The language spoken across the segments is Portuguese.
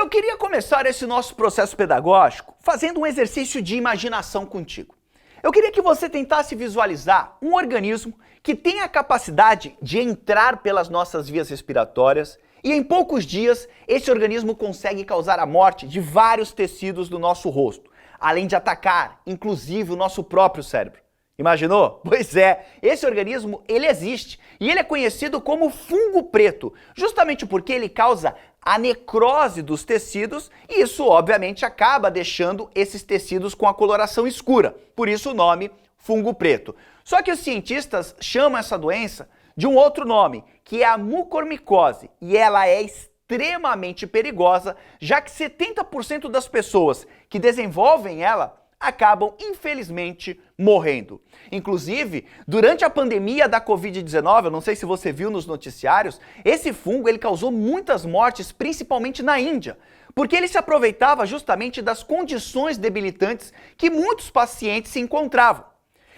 Eu queria começar esse nosso processo pedagógico fazendo um exercício de imaginação contigo. Eu queria que você tentasse visualizar um organismo que tem a capacidade de entrar pelas nossas vias respiratórias e em poucos dias esse organismo consegue causar a morte de vários tecidos do nosso rosto, além de atacar, inclusive, o nosso próprio cérebro. Imaginou? Pois é, esse organismo ele existe e ele é conhecido como fungo preto, justamente porque ele causa a necrose dos tecidos e isso obviamente acaba deixando esses tecidos com a coloração escura, por isso o nome fungo preto. Só que os cientistas chamam essa doença de um outro nome, que é a mucormicose, e ela é extremamente perigosa, já que 70% das pessoas que desenvolvem ela acabam, infelizmente, morrendo. Inclusive, durante a pandemia da Covid-19, eu não sei se você viu nos noticiários, esse fungo ele causou muitas mortes, principalmente na Índia, porque ele se aproveitava justamente das condições debilitantes que muitos pacientes se encontravam.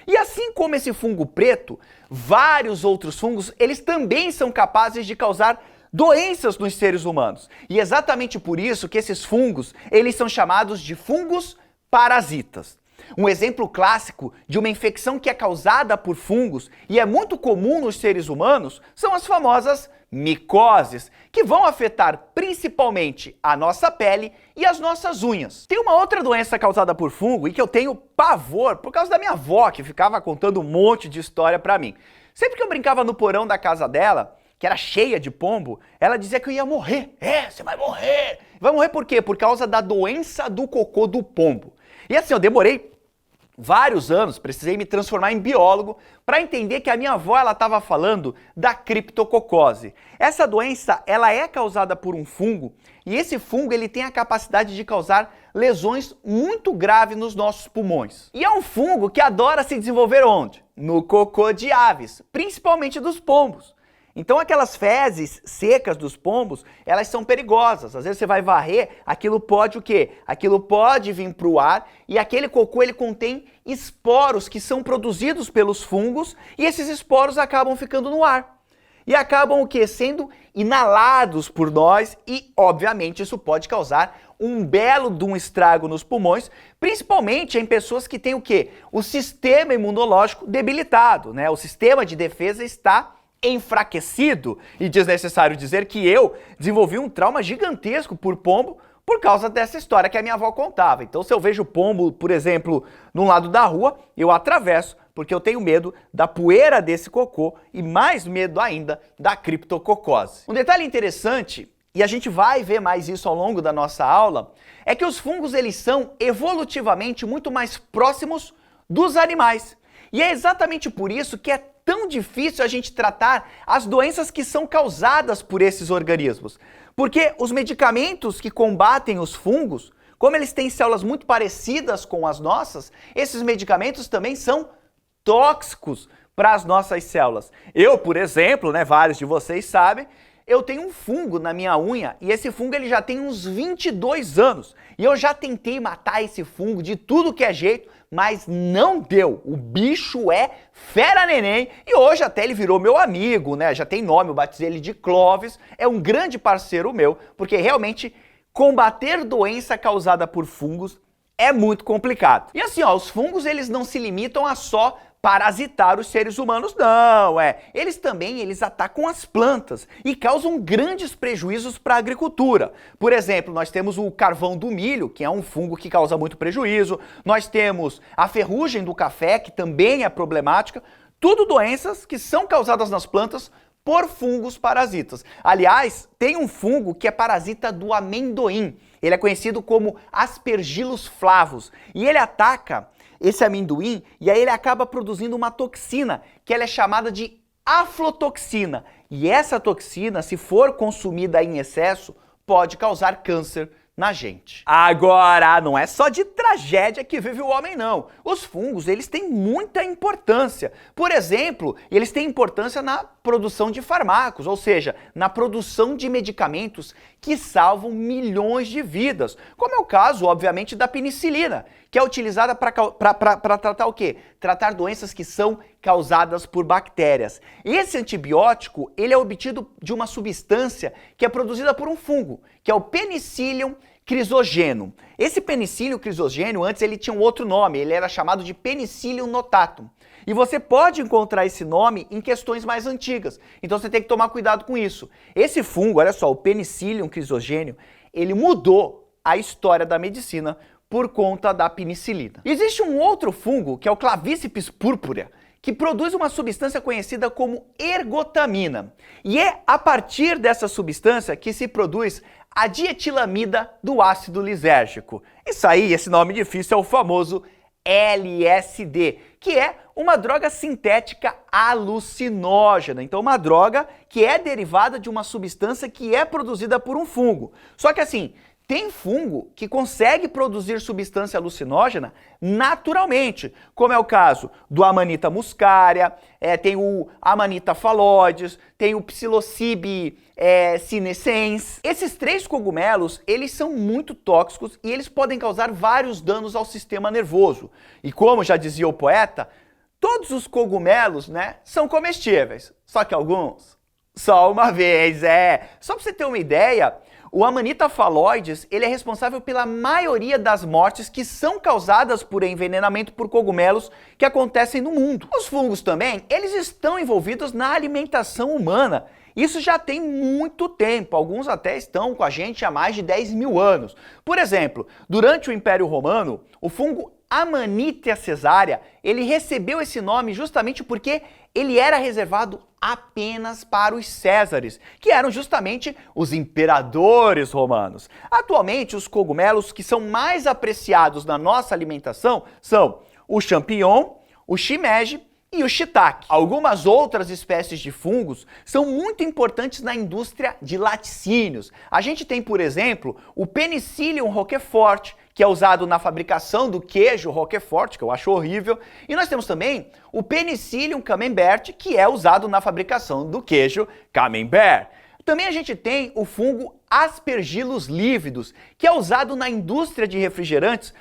E assim como esse fungo preto, vários outros fungos, eles também são capazes de causar doenças nos seres humanos. E exatamente por isso que esses fungos, eles são chamados de fungos parasitas. Um exemplo clássico de uma infecção que é causada por fungos e é muito comum nos seres humanos são as famosas micoses, que vão afetar principalmente a nossa pele e as nossas unhas. Tem uma outra doença causada por fungo e que eu tenho pavor por causa da minha avó, que ficava contando um monte de história pra mim. Sempre que eu brincava no porão da casa dela, que era cheia de pombo, ela dizia que eu ia morrer. É, você vai morrer. Vai morrer por quê? Por causa da doença do cocô do pombo. E assim, eu demorei vários anos, precisei me transformar em biólogo para entender que a minha avó ela estava falando da criptococose. Essa doença ela é causada por um fungo e esse fungo ele tem a capacidade de causar lesões muito graves nos nossos pulmões. E é um fungo que adora se desenvolver onde? No cocô de aves, principalmente dos pombos. Então aquelas fezes secas dos pombos, elas são perigosas. Às vezes você vai varrer, aquilo pode o quê? Aquilo pode vir para o ar e aquele cocô ele contém esporos que são produzidos pelos fungos e esses esporos acabam ficando no ar. E acabam o quê? Sendo inalados por nós e, obviamente, isso pode causar um belo de um estrago nos pulmões, principalmente em pessoas que têm o quê? O sistema imunológico debilitado, né? O sistema de defesa está enfraquecido e desnecessário dizer que eu desenvolvi um trauma gigantesco por pombo por causa dessa história que a minha avó contava. Então se eu vejo pombo, por exemplo, num lado da rua, eu atravesso porque eu tenho medo da poeira desse cocô e mais medo ainda da criptococose. Um detalhe interessante, e a gente vai ver mais isso ao longo da nossa aula, é que os fungos eles são evolutivamente muito mais próximos dos animais. E é exatamente por isso que é tão difícil a gente tratar as doenças que são causadas por esses organismos. Porque os medicamentos que combatem os fungos, como eles têm células muito parecidas com as nossas, esses medicamentos também são tóxicos para as nossas células. Eu, por exemplo, vários de vocês sabem, eu tenho um fungo na minha unha e esse fungo ele já tem uns 22 anos. E eu já tentei matar esse fungo de tudo que é jeito, mas não deu. O bicho é fera neném e hoje até ele virou meu amigo, já tem nome, eu batizei ele de Clóvis, é um grande parceiro meu, porque realmente combater doença causada por fungos é muito complicado. E assim, os fungos eles não se limitam a só parasitar os seres humanos, não, Eles também atacam as plantas e causam grandes prejuízos para a agricultura. Por exemplo, nós temos o carvão do milho, que é um fungo que causa muito prejuízo. Nós temos a ferrugem do café, que também é problemática. Tudo doenças que são causadas nas plantas por fungos parasitas. Aliás, tem um fungo que é parasita do amendoim. Ele é conhecido como Aspergillus flavus e ele ataca esse amendoim e aí ele acaba produzindo uma toxina que ela é chamada de aflotoxina. E essa toxina, se for consumida em excesso, pode causar câncer na gente. Agora, não é só de tragédia que vive o homem, não. Os fungos, eles têm muita importância. Por exemplo, eles têm importância na produção de fármacos, ou seja, na produção de medicamentos que salvam milhões de vidas, como é o caso, obviamente, da penicilina, que é utilizada para tratar o quê? Tratar doenças que são causadas por bactérias. Esse antibiótico, ele é obtido de uma substância que é produzida por um fungo, que é o Penicillium crisogeno. Esse Penicillium crisogeno, antes ele tinha um outro nome, ele era chamado de Penicillium notatum. E você pode encontrar esse nome em questões mais antigas, então você tem que tomar cuidado com isso. Esse fungo, olha só, o Penicillium crisogeno, ele mudou a história da medicina por conta da penicilina. Existe um outro fungo, que é o Clavíceps purpurea, que produz uma substância conhecida como ergotamina. E é a partir dessa substância que se produz a dietilamida do ácido lisérgico. Isso aí, esse nome difícil, é o famoso LSD, que é uma droga sintética alucinógena. Então, uma droga que é derivada de uma substância que é produzida por um fungo. Só que assim, tem fungo que consegue produzir substância alucinógena naturalmente, como é o caso do Amanita muscaria, tem o Amanita phalloides, tem o Psilocybe senescens. Esses 3 cogumelos, eles são muito tóxicos e eles podem causar vários danos ao sistema nervoso. E como já dizia o poeta, todos os cogumelos, são comestíveis, só que alguns só uma vez, Só para você ter uma ideia, o Amanita phalloides, ele é responsável pela maioria das mortes que são causadas por envenenamento por cogumelos que acontecem no mundo. Os fungos também, eles estão envolvidos na alimentação humana. Isso já tem muito tempo, alguns até estão com a gente há mais de 10 mil anos. Por exemplo, durante o Império Romano, o fungo Amanita caesaria, ele recebeu esse nome justamente porque ele era reservado apenas para os Césares, que eram justamente os imperadores romanos. Atualmente, os cogumelos que são mais apreciados na nossa alimentação são o champignon, o shimeji e o shiitake. Algumas outras espécies de fungos são muito importantes na indústria de laticínios. A gente tem, por exemplo, o Penicillium roquefort, que é usado na fabricação do queijo Roquefort, que eu acho horrível. E nós temos também o Penicillium camembert, que é usado na fabricação do queijo Camembert. Também a gente tem o fungo Aspergillus lívidos, que é usado na indústria de refrigerantes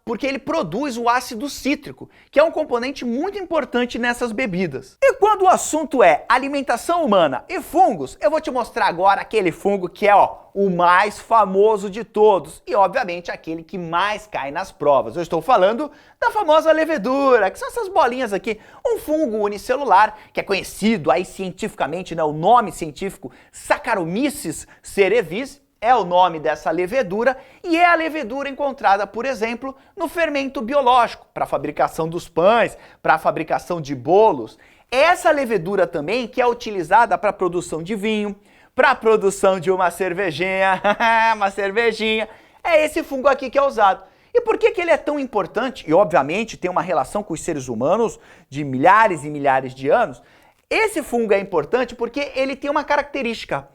porque ele produz o ácido cítrico, que é um componente muito importante nessas bebidas. E quando o assunto é alimentação humana e fungos, eu vou te mostrar agora aquele fungo que é o mais famoso de todos e, obviamente, aquele que mais cai nas provas. Eu estou falando da famosa levedura, que são essas bolinhas aqui, um fungo unicelular, que é conhecido aí cientificamente, o nome científico Saccharomyces cerevisiae, é o nome dessa levedura e é a levedura encontrada, por exemplo, no fermento biológico, para a fabricação dos pães, para a fabricação de bolos. Essa levedura também que é utilizada para a produção de vinho, para a produção de uma cervejinha, é esse fungo aqui que é usado. E por que ele é tão importante? E obviamente tem uma relação com os seres humanos de milhares e milhares de anos. Esse fungo é importante porque ele tem uma característica.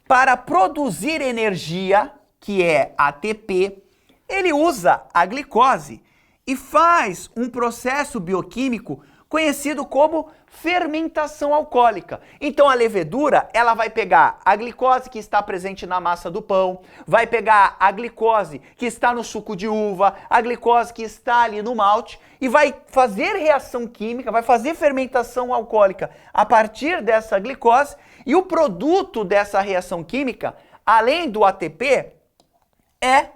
Para produzir energia, que é ATP, ele usa a glicose e faz um processo bioquímico conhecido como fermentação alcoólica. Então a levedura, ela vai pegar a glicose que está presente na massa do pão, vai pegar a glicose que está no suco de uva, a glicose que está ali no malte e vai fazer reação química, vai fazer fermentação alcoólica a partir dessa glicose e o produto dessa reação química, além do ATP, é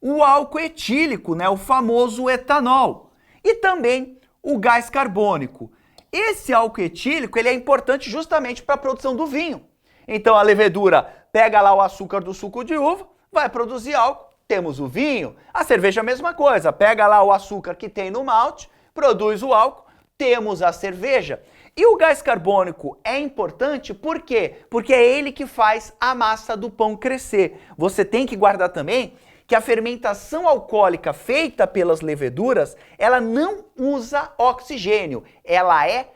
o álcool etílico, o famoso etanol, e também o gás carbônico. Esse álcool etílico ele é importante justamente para a produção do vinho. Então a levedura pega lá o açúcar do suco de uva, vai produzir álcool, temos o vinho. A cerveja é a mesma coisa, pega lá o açúcar que tem no malte, produz o álcool, temos a cerveja. E o gás carbônico é importante por quê? Porque é ele que faz a massa do pão crescer. Você tem que guardar também que a fermentação alcoólica feita pelas leveduras, ela não usa oxigênio, ela é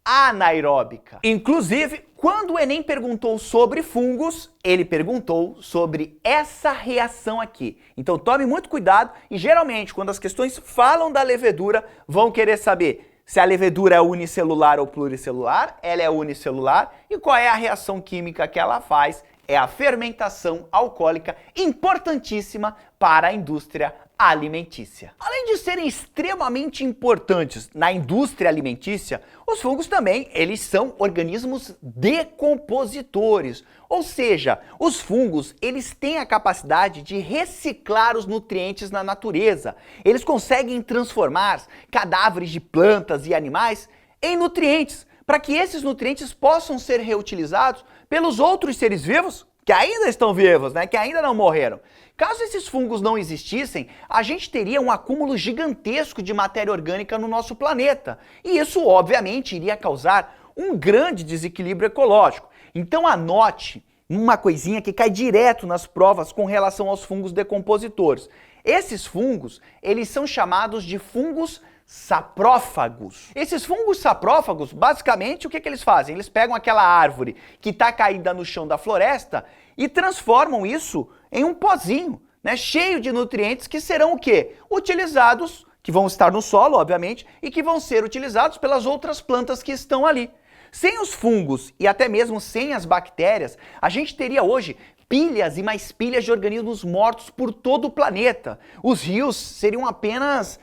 anaeróbica. Inclusive, quando o Enem perguntou sobre fungos, ele perguntou sobre essa reação aqui. Então tome muito cuidado e geralmente quando as questões falam da levedura, vão querer saber se a levedura é unicelular ou pluricelular, ela é unicelular e qual é a reação química que ela faz, é a fermentação alcoólica, importantíssima para a indústria alimentícia. Além de serem extremamente importantes na indústria alimentícia, os fungos também, eles são organismos decompositores. Ou seja, os fungos, eles têm a capacidade de reciclar os nutrientes na natureza. Eles conseguem transformar cadáveres de plantas e animais em nutrientes, para que esses nutrientes possam ser reutilizados pelos outros seres vivos que ainda estão vivos, né? Que ainda não morreram. Caso esses fungos não existissem, a gente teria um acúmulo gigantesco de matéria orgânica no nosso planeta. E isso, obviamente, iria causar um grande desequilíbrio ecológico. Então anote uma coisinha que cai direto nas provas com relação aos fungos decompositores. Esses fungos, eles são chamados de fungos saprófagos. Esses fungos saprófagos, basicamente, o que eles fazem? Eles pegam aquela árvore que está caída no chão da floresta e transformam isso em um pozinho, né, cheio de nutrientes que serão o quê? Utilizados, que vão estar no solo, obviamente, e que vão ser utilizados pelas outras plantas que estão ali. Sem os fungos e até mesmo sem as bactérias, a gente teria hoje pilhas e mais pilhas de organismos mortos por todo o planeta. Os rios seriam apenas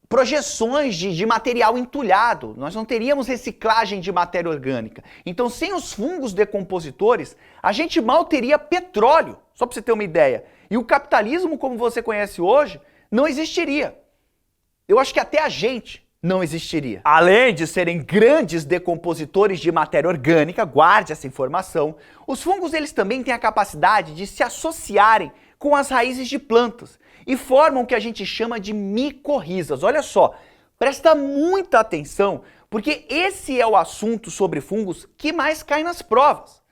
projeções de material entulhado, nós não teríamos reciclagem de matéria orgânica. Então, sem os fungos decompositores, a gente mal teria petróleo, só para você ter uma ideia. E o capitalismo, como você conhece hoje, não existiria. Eu acho que até a gente não existiria. Além de serem grandes decompositores de matéria orgânica, guarde essa informação, os fungos eles também têm a capacidade de se associarem com as raízes de plantas e formam o que a gente chama de micorrizas. Olha só, presta muita atenção, porque esse é o assunto sobre fungos que mais cai nas provas.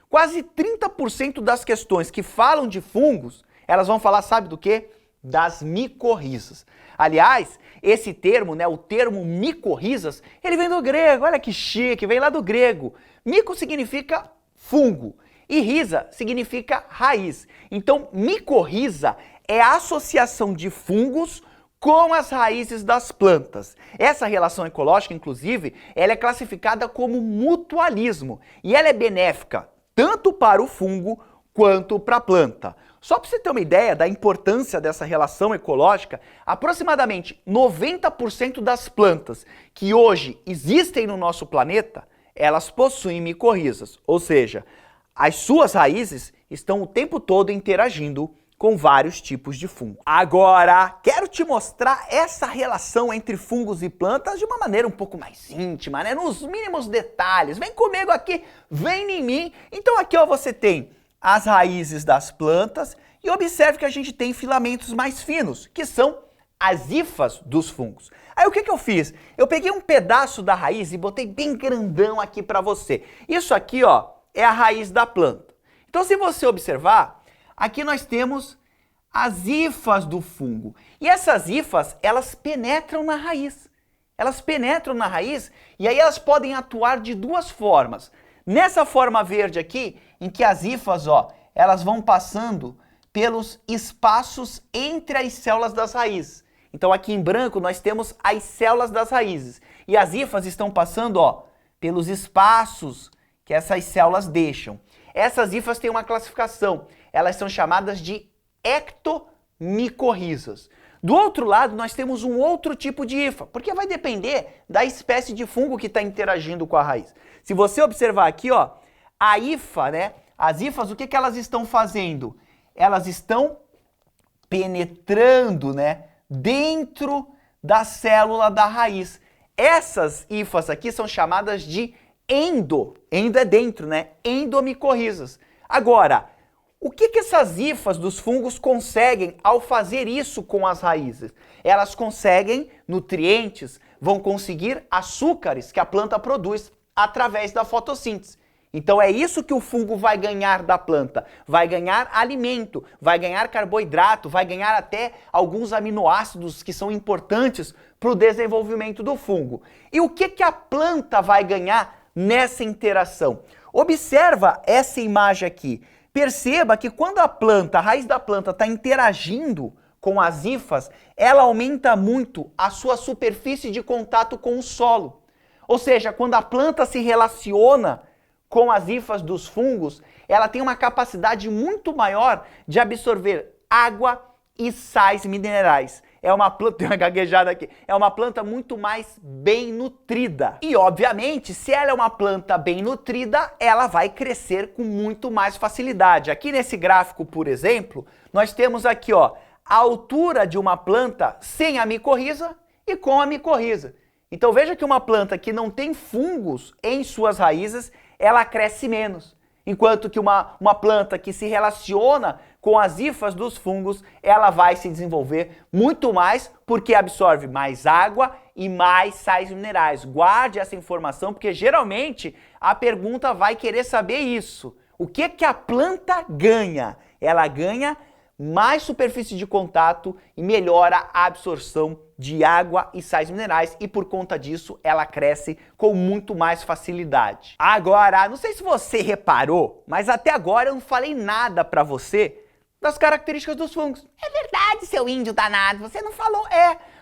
Quase 30% das questões que falam de fungos, elas vão falar, sabe do quê? Das micorrizas. Aliás, esse termo, né, o termo micorrizas, ele vem do grego, olha que chique, vem lá do grego. Mico significa fungo e rhiza significa raiz. Então, micorriza é a associação de fungos com as raízes das plantas. Essa relação ecológica, inclusive, ela é classificada como mutualismo e ela é benéfica tanto para o fungo quanto para a planta. Só para você ter uma ideia da importância dessa relação ecológica, aproximadamente 90% das plantas que hoje existem no nosso planeta, elas possuem micorrizas, ou seja, as suas raízes estão o tempo todo interagindo com vários tipos de fungo. Agora, quero te mostrar essa relação entre fungos e plantas de uma maneira um pouco mais íntima, né? Nos mínimos detalhes. Vem comigo aqui, vem em mim. Então aqui ó, você tem as raízes das plantas e observe que a gente tem filamentos mais finos, que são as hifas dos fungos. Aí o que eu fiz? Eu peguei um pedaço da raiz e botei bem grandão aqui para você. Isso aqui ó, é a raiz da planta. Então se você observar, aqui nós temos as hifas do fungo. E essas hifas, elas penetram na raiz. Elas penetram na raiz e aí elas podem atuar de duas formas. Nessa forma verde aqui, em que as hifas, ó, elas vão passando pelos espaços entre as células das raízes. Então aqui em branco nós temos as células das raízes. E as hifas estão passando, ó, pelos espaços que essas células deixam. Essas hifas têm uma classificação. Elas são chamadas de ectomicorrizas. Do outro lado, nós temos um outro tipo de hifa, porque vai depender da espécie de fungo que está interagindo com a raiz. Se você observar aqui, ó, a hifa, né? As hifas, o que elas estão fazendo? Elas estão penetrando, né, dentro da célula da raiz. Essas hifas aqui são chamadas de endo é dentro, né? Endomicorrizas. Agora, o que essas hifas dos fungos conseguem ao fazer isso com as raízes? Elas conseguem nutrientes, vão conseguir açúcares que a planta produz através da fotossíntese. Então é isso que o fungo vai ganhar da planta. Vai ganhar alimento, vai ganhar carboidrato, vai ganhar até alguns aminoácidos que são importantes para o desenvolvimento do fungo. E o que a planta vai ganhar nessa interação? Observa essa imagem aqui. Perceba que quando a raiz da planta está interagindo com as hifas, ela aumenta muito a sua superfície de contato com o solo. Ou seja, quando a planta se relaciona com as hifas dos fungos, ela tem uma capacidade muito maior de absorver água e sais minerais. É uma planta, tem uma gaguejada aqui, é uma planta muito mais bem nutrida. E obviamente, se ela é uma planta bem nutrida, ela vai crescer com muito mais facilidade. Aqui nesse gráfico, por exemplo, nós temos aqui, ó, a altura de uma planta sem a micorriza e com a micorriza. Então veja que uma planta que não tem fungos em suas raízes, ela cresce menos. Enquanto que uma planta que se relaciona com as hifas dos fungos, ela vai se desenvolver muito mais porque absorve mais água e mais sais minerais. Guarde essa informação porque geralmente a pergunta vai querer saber isso. O que que a planta ganha? Ela ganha mais superfície de contato e melhora a absorção de água e sais minerais e por conta disso ela cresce com muito mais facilidade. Agora, não sei se você reparou, mas até agora eu não falei nada para você das características dos fungos. É verdade, seu índio danado, você não falou.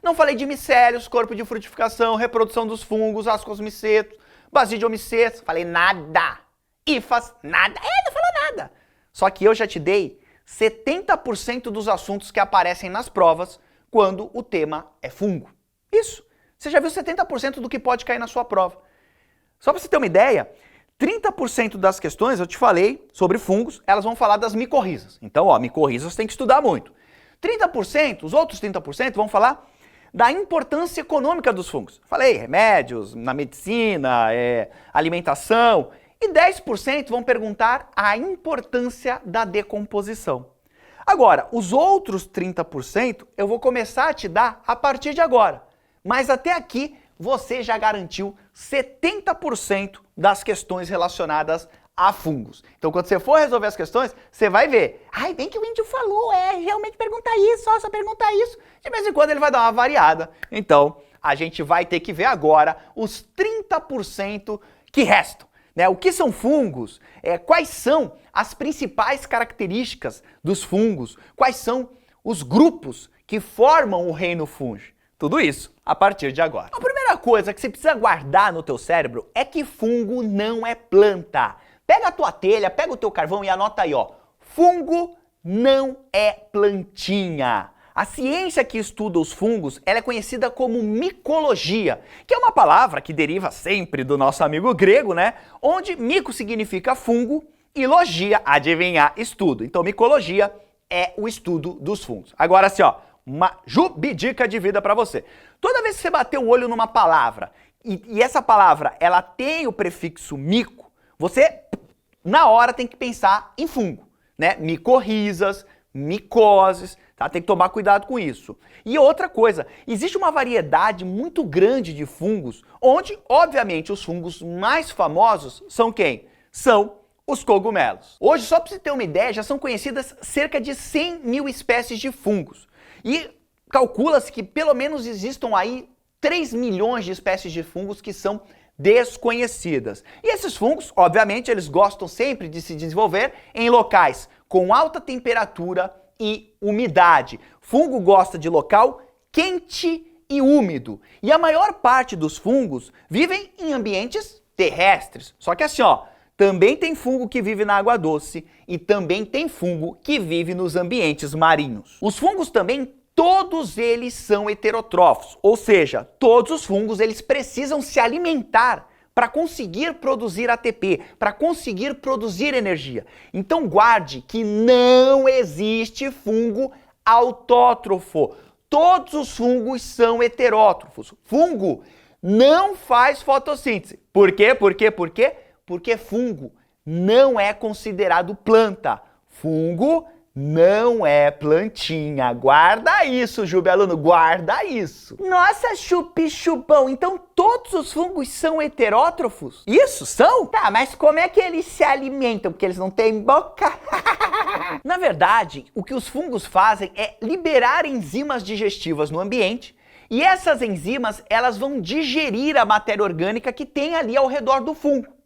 Não falei de micélios, corpo de frutificação, reprodução dos fungos, ascosmicetos, basidiomicetos, falei nada. Hifas, nada. Não falou nada. Só que eu já te dei 70% dos assuntos que aparecem nas provas quando o tema é fungo. Isso. Você já viu 70% do que pode cair na sua prova. Só para você ter uma ideia, 30% das questões, eu te falei sobre fungos, elas vão falar das micorrizas. Então, ó, micorrizas tem que estudar muito. 30%, os outros 30% vão falar da importância econômica dos fungos. Falei, remédios, na medicina, alimentação. E 10% vão perguntar a importância da decomposição. Agora, os outros 30% eu vou começar a te dar a partir de agora. Mas até aqui você já garantiu 70% das questões relacionadas a fungos. Então, quando você for resolver as questões, você vai ver. Ai, bem que o índio falou, realmente pergunta isso, só pergunta isso. De vez em quando ele vai dar uma variada. Então, a gente vai ter que ver agora os 30% que restam. O que são fungos? Quais são as principais características dos fungos? Quais são os grupos que formam o reino fúngico? Tudo isso a partir de agora. A primeira coisa que você precisa guardar no teu cérebro é que fungo não é planta. Pega a tua telha, pega o teu carvão e anota aí, ó. Fungo não é plantinha. A ciência que estuda os fungos, ela é conhecida como micologia, que é uma palavra que deriva sempre do nosso amigo grego, né? Onde mico significa fungo e logia, adivinhar, estudo. Então, micologia é o estudo dos fungos. Agora, assim, ó, uma jubidica de vida para você. Toda vez que você bater o olho numa palavra e essa palavra, ela tem o prefixo mico, você, na hora, tem que pensar em fungo, né? Micorrizas, micoses, tá? Tem que tomar cuidado com isso. E outra coisa, existe uma variedade muito grande de fungos, onde, obviamente, os fungos mais famosos são quem? São os cogumelos. Hoje, só para você ter uma ideia, já são conhecidas cerca de 100 mil espécies de fungos. E calcula-se que pelo menos existam aí 3 milhões de espécies de fungos que são desconhecidas. E esses fungos, obviamente, eles gostam sempre de se desenvolver em locais com alta temperatura e umidade. Fungo gosta de local quente e úmido. E a maior parte dos fungos vivem em ambientes terrestres. Só que assim, ó, também tem fungo que vive na água doce e também tem fungo que vive nos ambientes marinhos. Os fungos também, todos eles são heterotrófos, ou seja, todos os fungos eles precisam se alimentar para conseguir produzir ATP, para conseguir produzir energia. Então guarde que não existe fungo autótrofo. Todos os fungos são heterótrofos. Fungo não faz fotossíntese. Por quê? Porque fungo não é considerado planta. Fungo não é plantinha. Guarda isso, Júbio Aluno, guarda isso. Nossa, chupi-chupão, então todos os fungos são heterótrofos? Isso, são? Tá, mas como é que eles se alimentam? Porque eles não têm boca? Na verdade, o que os fungos fazem é liberar enzimas digestivas no ambiente e essas enzimas, elas vão digerir a matéria orgânica que tem ali ao redor do fungo.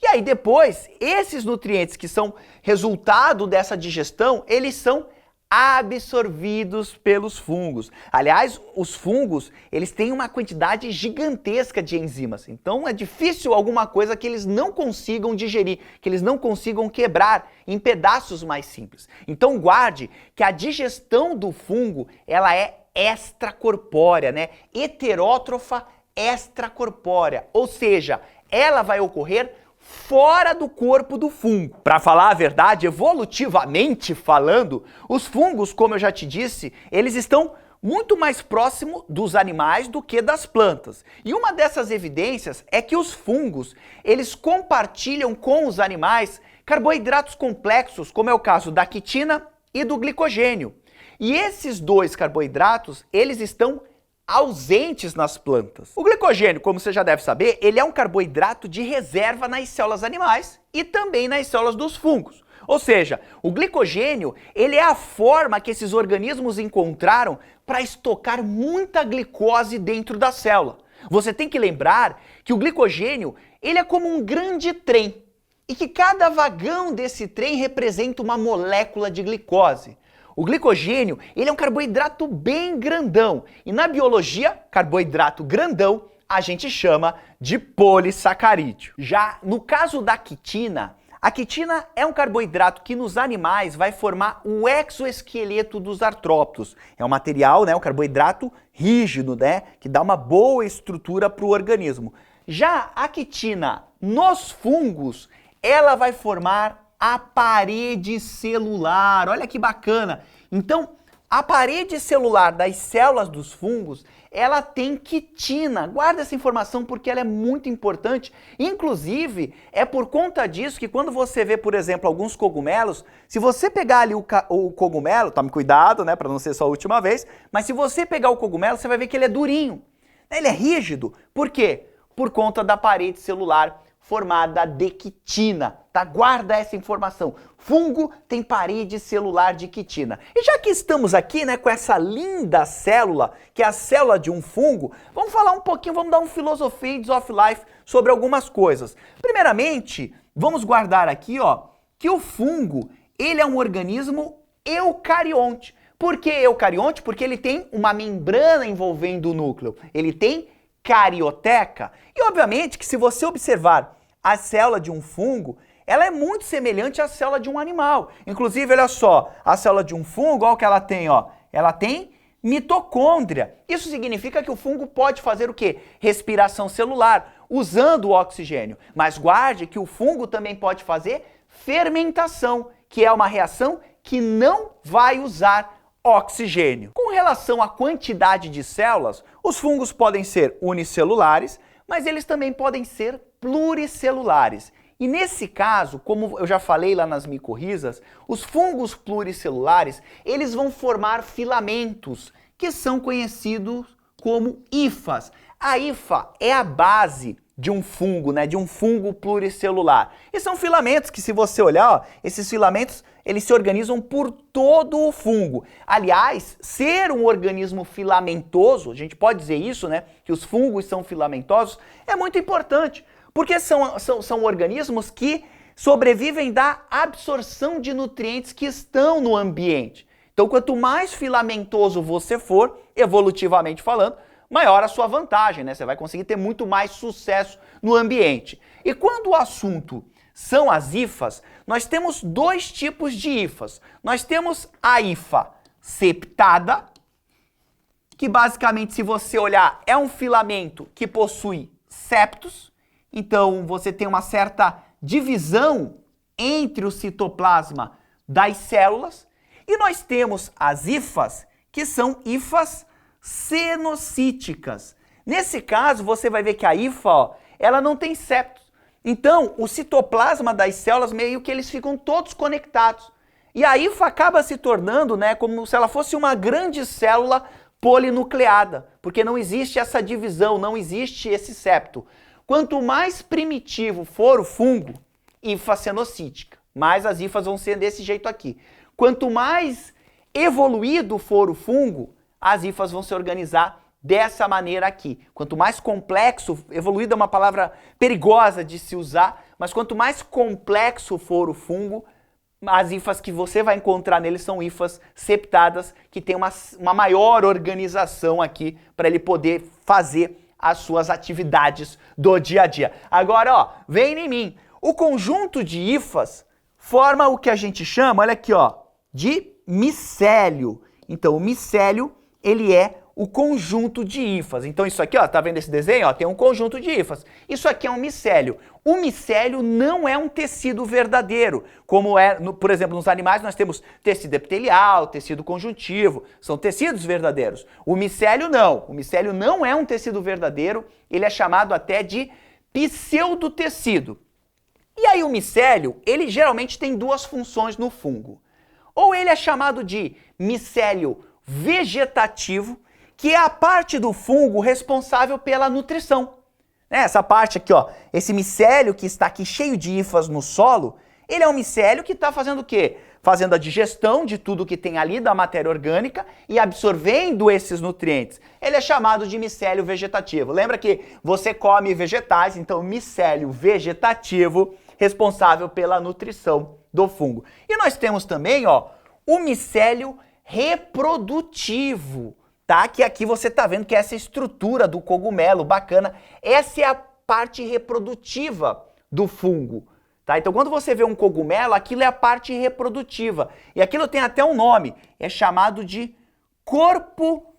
E aí depois, esses nutrientes que são resultado dessa digestão, eles são absorvidos pelos fungos. Aliás, os fungos, eles têm uma quantidade gigantesca de enzimas. Então é difícil alguma coisa que eles não consigam digerir, que eles não consigam quebrar em pedaços mais simples. Então guarde que a digestão do fungo, ela é extracorpórea, né? Heterótrofa extracorpórea, ou seja, ela vai ocorrer fora do corpo do fungo. Para falar a verdade, evolutivamente falando, os fungos, como eu já te disse, eles estão muito mais próximo dos animais do que das plantas. E uma dessas evidências é que os fungos, eles compartilham com os animais carboidratos complexos, como é o caso da quitina e do glicogênio. E esses dois carboidratos, eles estão ausentes nas plantas. O glicogênio, como você já deve saber, ele é um carboidrato de reserva nas células animais e também nas células dos fungos. Ou seja, o glicogênio, ele é a forma que esses organismos encontraram para estocar muita glicose dentro da célula. Você tem que lembrar que o glicogênio, ele é como um grande trem e que cada vagão desse trem representa uma molécula de glicose. O glicogênio, ele é um carboidrato bem grandão e na biologia, carboidrato grandão a gente chama de polissacarídeo. Já no caso da quitina, a quitina é um carboidrato que nos animais vai formar o exoesqueleto dos artrópodos. É um material, né, um carboidrato rígido, né, que dá uma boa estrutura para o organismo. Já a quitina nos fungos, ela vai formar a parede celular. Olha que bacana! Então, a parede celular das células dos fungos, ela tem quitina. Guarda essa informação porque ela é muito importante. Inclusive, é por conta disso que quando você vê, por exemplo, alguns cogumelos, se você pegar ali o cogumelo, tome cuidado, né, para não ser só a última vez, mas se você pegar o cogumelo, você vai ver que ele é durinho. Ele é rígido. Por quê? Por conta da parede celular formada de quitina, tá? Guarda essa informação. Fungo tem parede celular de quitina. E já que estamos aqui, né, com essa linda célula, que é a célula de um fungo, vamos falar um pouquinho, vamos dar um Philosophies of Life sobre algumas coisas. Primeiramente, vamos guardar aqui, ó, que o fungo, ele é um organismo eucarionte. Por que eucarionte? Porque ele tem uma membrana envolvendo o núcleo. Ele tem carioteca. E obviamente que se você observar a célula de um fungo, ela é muito semelhante à célula de um animal. Inclusive, olha só, a célula de um fungo, olha o que ela tem, ó. Ela tem mitocôndria. Isso significa que o fungo pode fazer o quê? Respiração celular, usando o oxigênio. Mas guarde que o fungo também pode fazer fermentação, que é uma reação que não vai usar oxigênio. Com relação à quantidade de células, os fungos podem ser unicelulares, mas eles também podem ser pluricelulares. E nesse caso, como eu já falei lá nas micorrizas, os fungos pluricelulares, eles vão formar filamentos, que são conhecidos como hifas. A hifa é a base de um fungo, né, de um fungo pluricelular. E são filamentos que, se você olhar, ó, esses filamentos, eles se organizam por todo o fungo. Aliás, ser um organismo filamentoso, a gente pode dizer isso, né, que os fungos são filamentosos, é muito importante, porque são organismos que sobrevivem da absorção de nutrientes que estão no ambiente. Então, quanto mais filamentoso você for, evolutivamente falando, maior a sua vantagem, né? Você vai conseguir ter muito mais sucesso no ambiente. E quando o assunto são as hifas, nós temos dois tipos de hifas. Nós temos a hifa septada, que basicamente, se você olhar, é um filamento que possui septos. Então, você tem uma certa divisão entre o citoplasma das células. E nós temos as hifas, que são hifas cenocíticas. Nesse caso, você vai ver que a hifa, ó, ela não tem septos. Então, o citoplasma das células, meio que eles ficam todos conectados. E a hifa acaba se tornando, né, como se ela fosse uma grande célula polinucleada, porque não existe essa divisão, não existe esse septo. Quanto mais primitivo for o fungo, hifa cenocítica, mais as hifas vão ser desse jeito aqui. Quanto mais evoluído for o fungo, as hifas vão se organizar dessa maneira aqui. Quanto mais complexo, evoluído é uma palavra perigosa de se usar, mas quanto mais complexo for o fungo, as hifas que você vai encontrar nele são hifas septadas, que tem uma maior organização aqui para ele poder fazer as suas atividades do dia a dia. Agora, ó, vem em mim. O conjunto de hifas forma o que a gente chama, olha aqui, ó, de micélio. Então, o micélio, ele é o conjunto de hifas. Então, isso aqui, ó, tá vendo esse desenho? Ó, tem um conjunto de hifas. Isso aqui é um micélio. O micélio não é um tecido verdadeiro, como é, por exemplo, nos animais nós temos tecido epitelial, tecido conjuntivo, são tecidos verdadeiros. O micélio não. O micélio não é um tecido verdadeiro, ele é chamado até de pseudotecido. E aí o micélio, ele geralmente tem duas funções no fungo. Ou ele é chamado de micélio vegetativo, que é a parte do fungo responsável pela nutrição. Essa parte aqui, ó, esse micélio que está aqui cheio de hifas no solo, ele é um micélio que está fazendo o quê? Fazendo a digestão de tudo que tem ali da matéria orgânica e absorvendo esses nutrientes. Ele é chamado de micélio vegetativo. Lembra que você come vegetais, então micélio vegetativo responsável pela nutrição do fungo. E nós temos também, ó, o micélio reprodutivo, tá? Que aqui você tá vendo que é essa estrutura do cogumelo, bacana. Essa é a parte reprodutiva do fungo, tá? Então quando você vê um cogumelo, aquilo é a parte reprodutiva. E aquilo tem até um nome, é chamado de corpo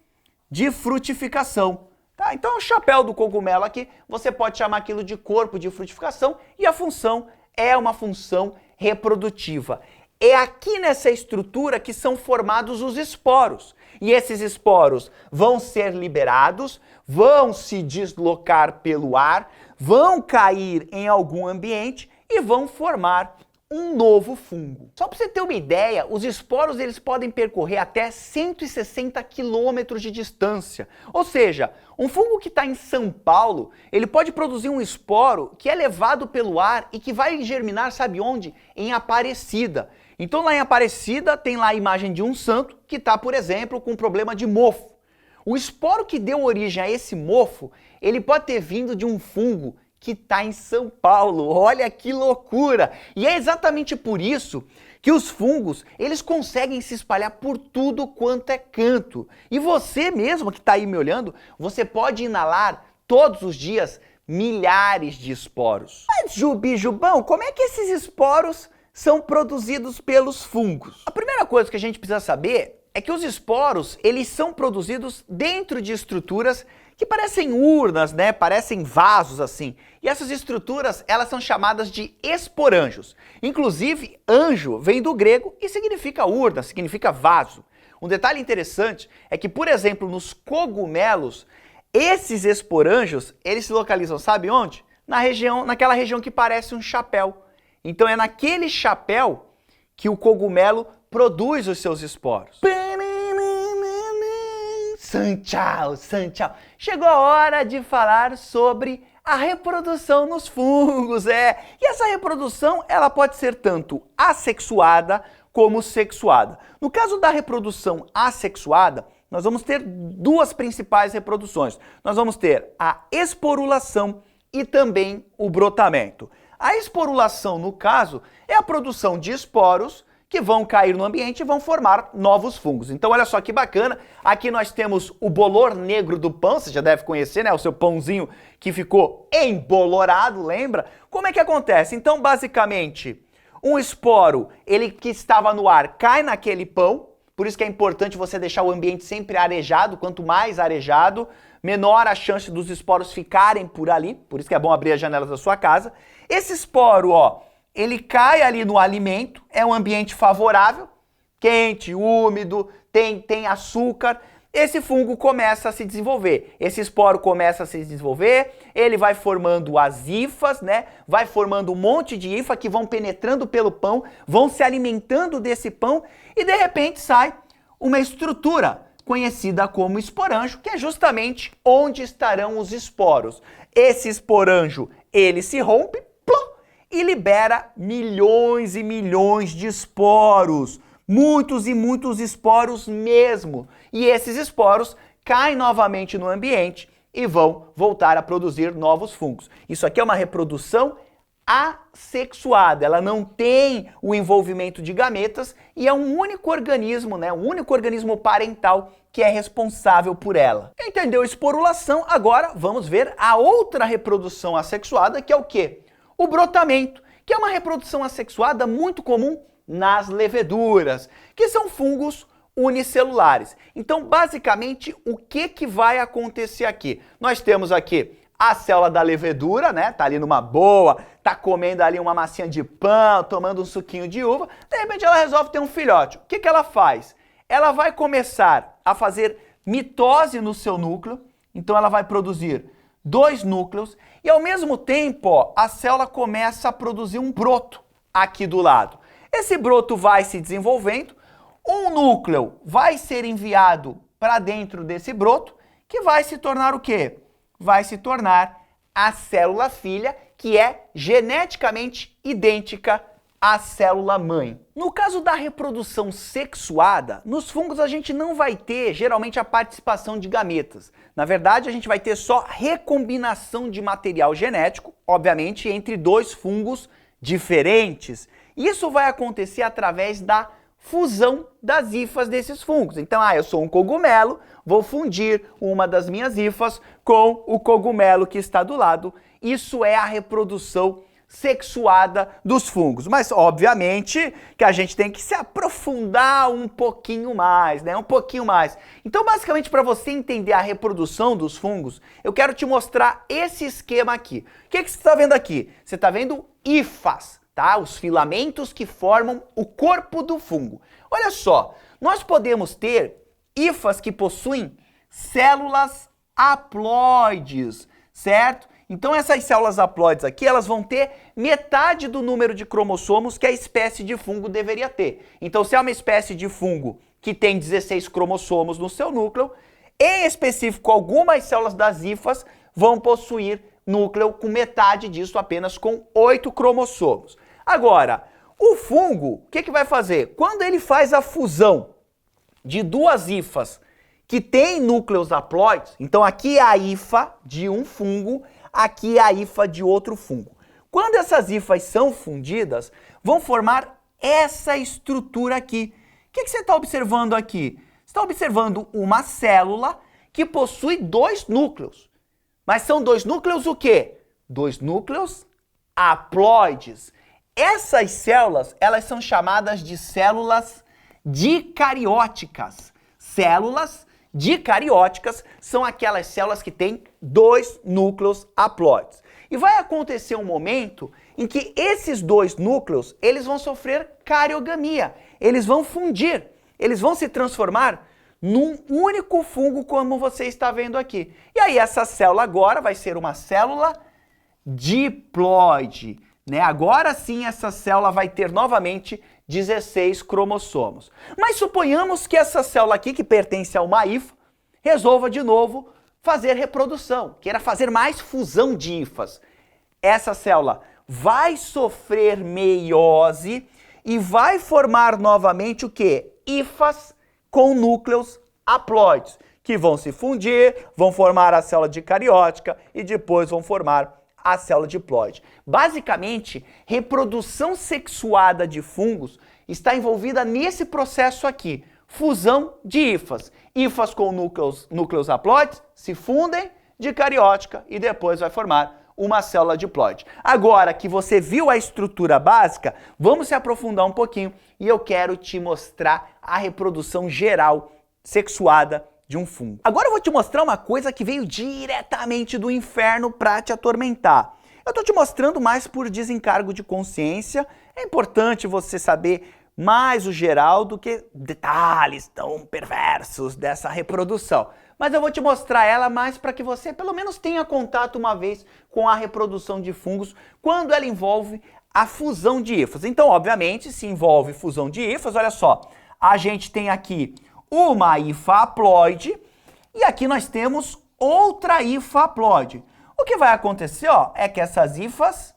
de frutificação. Tá? Então o chapéu do cogumelo aqui, você pode chamar aquilo de corpo de frutificação e a função é uma função reprodutiva. É aqui nessa estrutura que são formados os esporos. E esses esporos vão ser liberados, vão se deslocar pelo ar, vão cair em algum ambiente e vão formar um novo fungo. Só para você ter uma ideia, os esporos eles podem percorrer até 160 quilômetros de distância. Ou seja, um fungo que está em São Paulo, ele pode produzir um esporo que é levado pelo ar e que vai germinar, sabe onde? Em Aparecida. Então lá em Aparecida tem lá a imagem de um santo que está, por exemplo, com um problema de mofo. O esporo que deu origem a esse mofo, ele pode ter vindo de um fungo que está em São Paulo. Olha que loucura! E é exatamente por isso que os fungos, eles conseguem se espalhar por tudo quanto é canto. E você mesmo que está aí me olhando, você pode inalar todos os dias milhares de esporos. Mas Jubão, como é que esses esporos são produzidos pelos fungos? A primeira coisa que a gente precisa saber é que os esporos, eles são produzidos dentro de estruturas que parecem urnas, né? Parecem vasos assim. E essas estruturas, elas são chamadas de esporângios. Inclusive, anjo vem do grego e significa urna, significa vaso. Um detalhe interessante é que, por exemplo, nos cogumelos, esses esporângios, eles se localizam, sabe onde? Naquela região que parece um chapéu. Então é naquele chapéu que o cogumelo produz os seus esporos. Tchau. Chegou a hora de falar sobre a reprodução nos fungos, E essa reprodução, ela pode ser tanto assexuada como sexuada. No caso da reprodução assexuada, nós vamos ter duas principais reproduções. Nós vamos ter a esporulação e também o brotamento. A esporulação, no caso, é a produção de esporos que vão cair no ambiente e vão formar novos fungos. Então olha só que bacana, aqui nós temos o bolor negro do pão, você já deve conhecer, né? O seu pãozinho que ficou embolorado, lembra? Como é que acontece? Então basicamente, um esporo, ele que estava no ar, cai naquele pão, por isso que é importante você deixar o ambiente sempre arejado, quanto mais arejado, menor a chance dos esporos ficarem por ali, por isso que é bom abrir as janelas da sua casa. Esse esporo, ó, ele cai ali no alimento, é um ambiente favorável, quente, úmido, tem açúcar, esse fungo começa a se desenvolver. Esse esporo começa a se desenvolver, ele vai formando as hifas, né? Vai formando um monte de hifa que vão penetrando pelo pão, vão se alimentando desse pão e de repente sai uma estrutura conhecida como esporângio, que é justamente onde estarão os esporos. Esse esporângio, ele se rompe, e libera milhões e milhões de esporos. Muitos e muitos esporos mesmo. E esses esporos caem novamente no ambiente e vão voltar a produzir novos fungos. Isso aqui é uma reprodução assexuada, ela não tem o envolvimento de gametas e é um único organismo, né, um único organismo parental que é responsável por ela. Entendeu esporulação? Agora vamos ver a outra reprodução assexuada, que é o quê? O brotamento, que é uma reprodução assexuada muito comum nas leveduras, que são fungos unicelulares. Então, basicamente, o que vai acontecer aqui? Nós temos aqui a célula da levedura, né? Tá ali numa boa, tá comendo ali uma massinha de pão, tomando um suquinho de uva. De repente ela resolve ter um filhote. O que ela faz? Ela vai começar a fazer mitose no seu núcleo. Então ela vai produzir 2 núcleos e ao mesmo tempo, ó, a célula começa a produzir um broto aqui do lado. Esse broto vai se desenvolvendo, um núcleo vai ser enviado para dentro desse broto, que vai se tornar o quê? Vai se tornar a célula filha, que é geneticamente idêntica à célula mãe. No caso da reprodução sexuada, nos fungos a gente não vai ter geralmente a participação de gametas. Na verdade, a gente vai ter só recombinação de material genético, obviamente, entre 2 fungos diferentes. Isso vai acontecer através da fusão das hifas desses fungos. Então, eu sou um cogumelo, vou fundir uma das minhas hifas com o cogumelo que está do lado. Isso é a reprodução sexuada dos fungos. Mas, obviamente, que a gente tem que se aprofundar um pouquinho mais, né? Um pouquinho mais. Então, basicamente, para você entender a reprodução dos fungos, eu quero te mostrar esse esquema aqui. O que você está vendo aqui? Você está vendo hifas. Tá? Os filamentos que formam o corpo do fungo. Olha só, nós podemos ter hifas que possuem células haploides, certo? Então essas células haploides aqui, elas vão ter metade do número de cromossomos que a espécie de fungo deveria ter. Então se é uma espécie de fungo que tem 16 cromossomos no seu núcleo, em específico algumas células das hifas vão possuir núcleo com metade disso, apenas com 8 cromossomos. Agora, o fungo, o que vai fazer? Quando ele faz a fusão de 2 hifas que têm núcleos haploides, então aqui é a hifa de um fungo, aqui é a hifa de outro fungo. Quando essas hifas são fundidas, vão formar essa estrutura aqui. O que você está observando aqui? Você está observando uma célula que possui 2 núcleos. Mas são 2 núcleos o quê? 2 núcleos haploides. Essas células, elas são chamadas de células dicarióticas. Células dicarióticas são aquelas células que têm 2 núcleos haploides. E vai acontecer um momento em que esses 2 núcleos, eles vão sofrer cariogamia. Eles vão fundir, eles vão se transformar num único fungo, como você está vendo aqui. E aí essa célula agora vai ser uma célula diploide, né? Agora sim essa célula vai ter novamente 16 cromossomos. Mas suponhamos que essa célula aqui, que pertence a uma hifa, resolva de novo fazer reprodução, queira fazer mais fusão de hifas. Essa célula vai sofrer meiose e vai formar novamente o quê? Hifas com núcleos haploides, que vão se fundir, vão formar a célula dicariótica e depois vão formar a célula diploide. Basicamente, reprodução sexuada de fungos está envolvida nesse processo aqui, fusão de hifas. Hifas com núcleos haploides se fundem, dicariótica, e depois vai formar uma célula diploide. Agora que você viu a estrutura básica, vamos se aprofundar um pouquinho e eu quero te mostrar a reprodução geral sexuada de um fungo. Agora eu vou te mostrar uma coisa que veio diretamente do inferno para te atormentar. Eu estou te mostrando mais por desencargo de consciência. É importante você saber mais o geral do que detalhes tão perversos dessa reprodução. Mas eu vou te mostrar ela mais para que você pelo menos tenha contato uma vez com a reprodução de fungos quando ela envolve a fusão de hifas. Então, obviamente, se envolve fusão de hifas, olha só, a gente tem aqui uma hifa haploide e aqui nós temos outra hifa haploide. O que vai acontecer, ó, é que essas hifas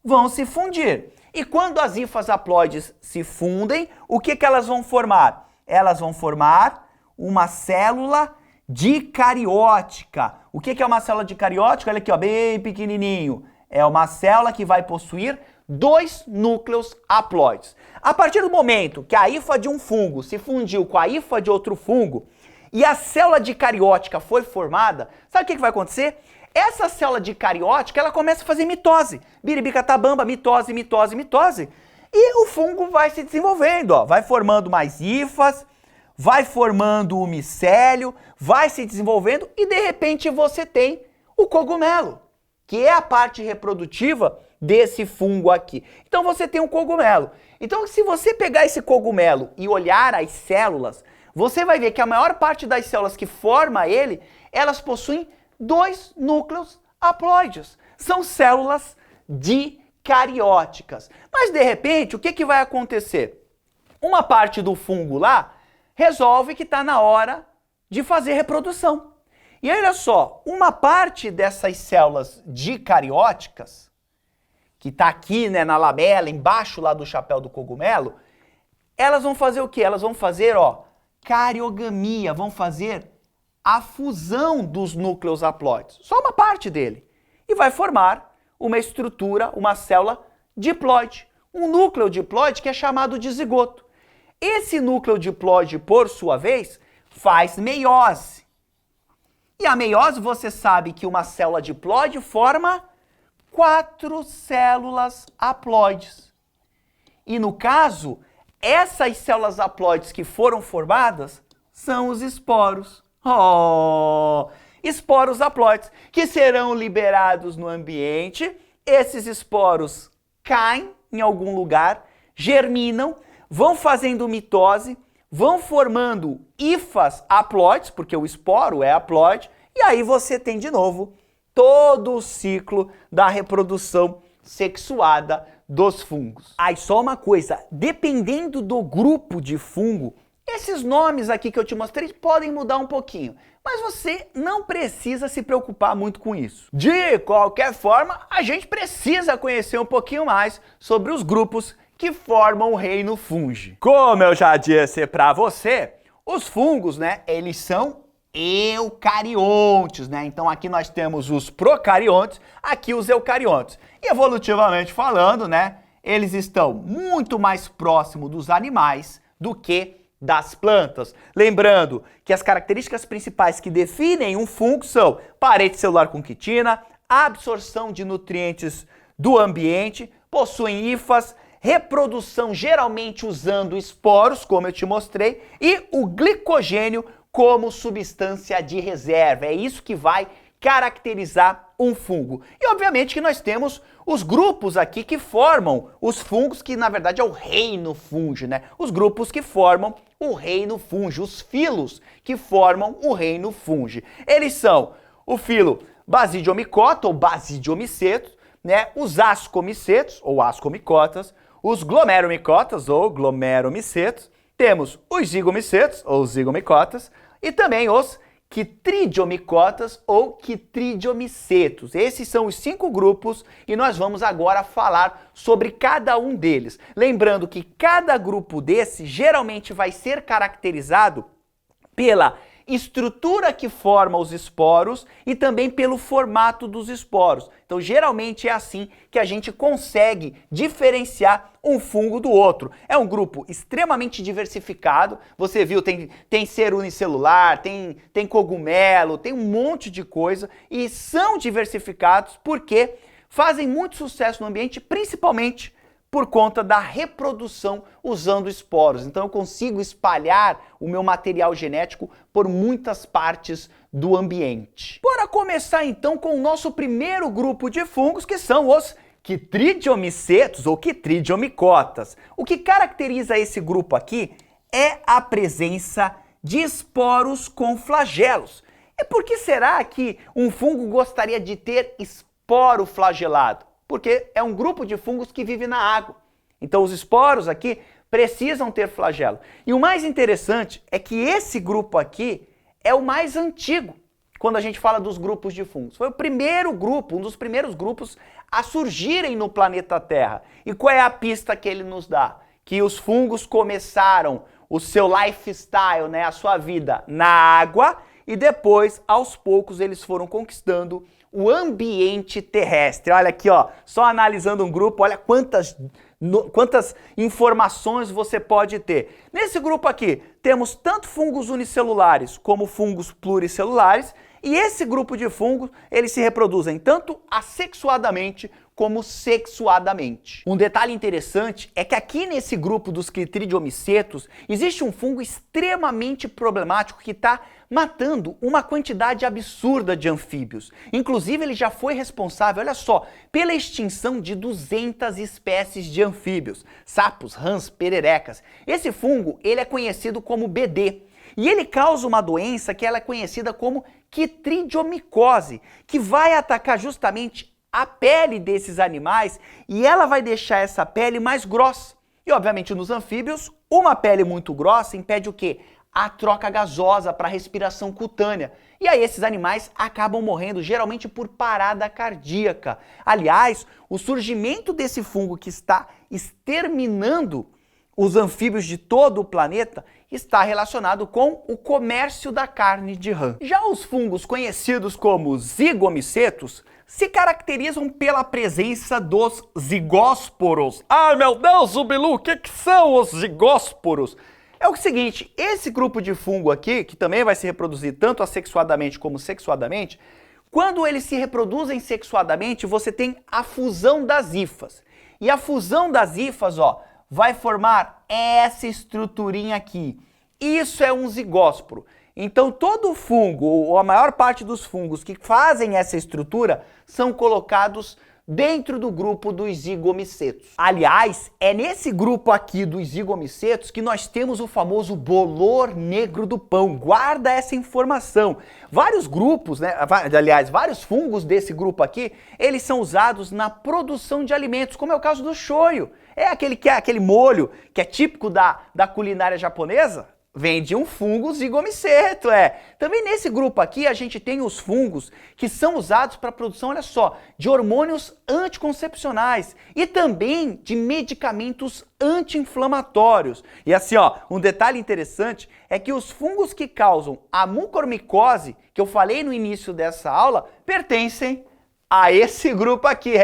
vão se fundir. E quando as hifas haploides se fundem, o que elas vão formar? Elas vão formar uma célula dicariótica. O que é uma célula dicariótica? Olha aqui, ó, bem pequenininho. É uma célula que vai possuir 2 núcleos haploides. A partir do momento que a hifa de um fungo se fundiu com a hifa de outro fungo e a célula dicariótica foi formada, sabe o que vai acontecer? Essa célula dicariótica, ela começa a fazer mitose. Biribicatabamba, mitose, mitose, mitose. E o fungo vai se desenvolvendo, ó, vai formando mais hifas, vai formando o micélio, vai se desenvolvendo e de repente você tem o cogumelo, que é a parte reprodutiva desse fungo aqui. Então você tem um cogumelo. Então se você pegar esse cogumelo e olhar as células, você vai ver que a maior parte das células que forma ele, elas possuem 2 núcleos haploides. São células dicarióticas. Mas de repente, o que vai acontecer? Uma parte do fungo lá resolve que está na hora de fazer reprodução. E olha só, uma parte dessas células dicarióticas, que está aqui, né, na lamela, embaixo lá do chapéu do cogumelo, elas vão fazer o quê? Elas vão fazer, ó, cariogamia, vão fazer a fusão dos núcleos haploides, só uma parte dele, e vai formar uma estrutura, uma célula diploide, um núcleo diploide que é chamado de zigoto. Esse núcleo diploide, por sua vez, faz meiose. E a meiose, você sabe que uma célula diploide forma 4 células haploides. E no caso, essas células haploides que foram formadas são os esporos. Oh! Esporos haploides, que serão liberados no ambiente. Esses esporos caem em algum lugar, germinam, vão fazendo mitose, vão formando hifas haploides, porque o esporo é haploide, e aí você tem de novo todo o ciclo da reprodução sexuada dos fungos. Aí só uma coisa, dependendo do grupo de fungo, esses nomes aqui que eu te mostrei podem mudar um pouquinho, mas você não precisa se preocupar muito com isso. De qualquer forma, a gente precisa conhecer um pouquinho mais sobre os grupos que formam o reino fungi. Como eu já disse para você, os fungos, né, eles são eucariontes, né? Então aqui nós temos os procariontes, aqui os eucariontes. E evolutivamente falando, né, eles estão muito mais próximos dos animais do que das plantas. Lembrando que as características principais que definem um fungo são parede celular com quitina, absorção de nutrientes do ambiente, possuem hifas, reprodução geralmente usando esporos, como eu te mostrei, e o glicogênio como substância de reserva. É isso que vai caracterizar um fungo. E obviamente que nós temos os grupos aqui que formam os fungos, que na verdade é o reino fungi, né? Os grupos que formam o reino fungi, os filos que formam o reino fungi. Eles são o filo Basidiomycota ou Basidiomicetos, né? Os ascomicetos ou ascomicotas, os glomeromycotas ou glomeromicetos, temos os zigomicetos ou zigomicotas e também os quitridiomicotas ou quitridiomicetos. Esses são os 5 grupos e nós vamos agora falar sobre cada um deles. Lembrando que cada grupo desse geralmente vai ser caracterizado pela estrutura que forma os esporos e também pelo formato dos esporos. Então, geralmente é assim que a gente consegue diferenciar um fungo do outro. É um grupo extremamente diversificado. Você viu, tem ser unicelular, tem cogumelo, tem um monte de coisa e são diversificados porque fazem muito sucesso no ambiente, principalmente por conta da reprodução usando esporos. Então eu consigo espalhar o meu material genético por muitas partes do ambiente. Bora começar então com o nosso primeiro grupo de fungos, que são os quitridiomicetos ou quitridiomicotas. O que caracteriza esse grupo aqui é a presença de esporos com flagelos. E por que será que um fungo gostaria de ter esporo flagelado? Porque é um grupo de fungos que vive na água. Então os esporos aqui precisam ter flagelo. E o mais interessante é que esse grupo aqui é o mais antigo quando a gente fala dos grupos de fungos. Foi o primeiro grupo, um dos primeiros grupos a surgirem no planeta Terra. E qual é a pista que ele nos dá? Que os fungos começaram o seu lifestyle, né, a sua vida na água, e depois, aos poucos, eles foram conquistando o ambiente terrestre. Olha aqui, ó, só analisando um grupo, olha quantas informações você pode ter. Nesse grupo aqui, temos tanto fungos unicelulares como fungos pluricelulares, e esse grupo de fungos, eles se reproduzem tanto assexuadamente como sexuadamente. Um detalhe interessante é que aqui nesse grupo dos Chytridiomycetos existe um fungo extremamente problemático que está matando uma quantidade absurda de anfíbios. Inclusive, ele já foi responsável, olha só, pela extinção de 200 espécies de anfíbios, sapos, rãs, pererecas. Esse fungo, ele é conhecido como BD. E ele causa uma doença que ela é conhecida como chytridiomicose, que vai atacar justamente a pele desses animais e ela vai deixar essa pele mais grossa. E obviamente nos anfíbios, uma pele muito grossa impede o quê? A troca gasosa para a respiração cutânea. E aí esses animais acabam morrendo, geralmente por parada cardíaca. Aliás, o surgimento desse fungo que está exterminando os anfíbios de todo o planeta está relacionado com o comércio da carne de rã. Já os fungos conhecidos como zigomycetos se caracterizam pela presença dos zigósporos. Ai meu Deus, Zubilu, o que são os zigósporos? É o seguinte, esse grupo de fungo aqui, que também vai se reproduzir tanto assexuadamente como sexuadamente, quando eles se reproduzem sexuadamente, você tem a fusão das hifas. E a fusão das hifas, ó, vai formar essa estruturinha aqui. Isso é um zigósporo. Então todo fungo, ou a maior parte dos fungos que fazem essa estrutura, são colocados dentro do grupo dos zigomycetos. Aliás, é nesse grupo aqui dos zigomycetos que nós temos o famoso bolor negro do pão. Guarda essa informação. Vários grupos, né, aliás, vários fungos desse grupo aqui, eles são usados na produção de alimentos, como é o caso do shoyu. É aquele molho que é típico da culinária japonesa. Vem de um fungo zigomyceto, Também nesse grupo aqui a gente tem os fungos que são usados para a produção, olha só, de hormônios anticoncepcionais e também de medicamentos anti-inflamatórios. E assim, ó, um detalhe interessante é que os fungos que causam a mucormicose, que eu falei no início dessa aula, pertencem a esse grupo aqui,